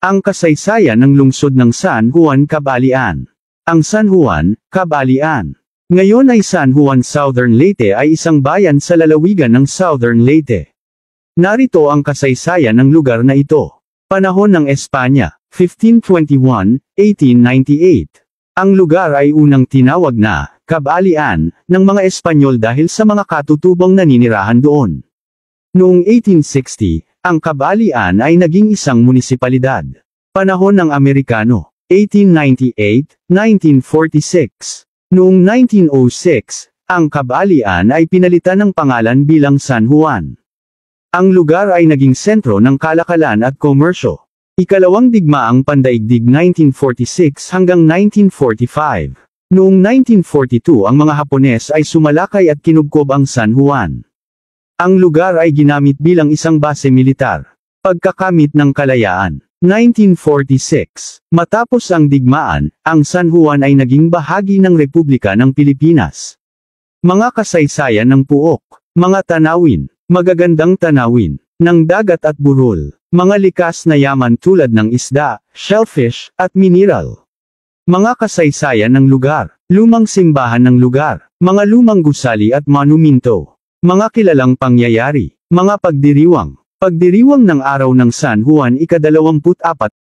Ang kasaysayan ng lungsod ng San Juan, Cabalian. Ang San Juan, Cabalian. Ngayon ay San Juan, Southern Leyte ay isang bayan sa lalawigan ng Southern Leyte. Narito ang kasaysayan ng lugar na ito. Panahon ng Espanya, 1521-1898. Ang lugar ay unang tinawag na Cabalian ng mga Espanyol dahil sa mga katutubong naninirahan doon. Noong 1860, ang Cabalian ay naging isang munisipalidad. Panahon ng Amerikano, 1898-1946. Noong 1906, ang Cabalian ay pinalitan ng pangalan bilang San Juan. Ang lugar ay naging sentro ng kalakalan at komersyo. Ikalawang digmaang pandaigdig 1946 hanggang 1945. Noong 1942 ang mga Hapones ay sumalakay at kinubkob ang San Juan. Ang lugar ay ginamit bilang isang base militar. Pagkakamit ng kalayaan, 1946. Matapos ang digmaan, ang San Juan ay naging bahagi ng Republika ng Pilipinas. Mga kasaysayan ng Puok, mga tanawin, magagandang tanawin, ng dagat at burol, mga likas na yaman tulad ng isda, shellfish, at mineral. Mga kasaysayan ng lugar, lumang simbahan ng lugar, mga lumang gusali at monumento. Mga kilalang pangyayari, mga pagdiriwang. Pagdiriwang ng araw ng San Juan ika-24.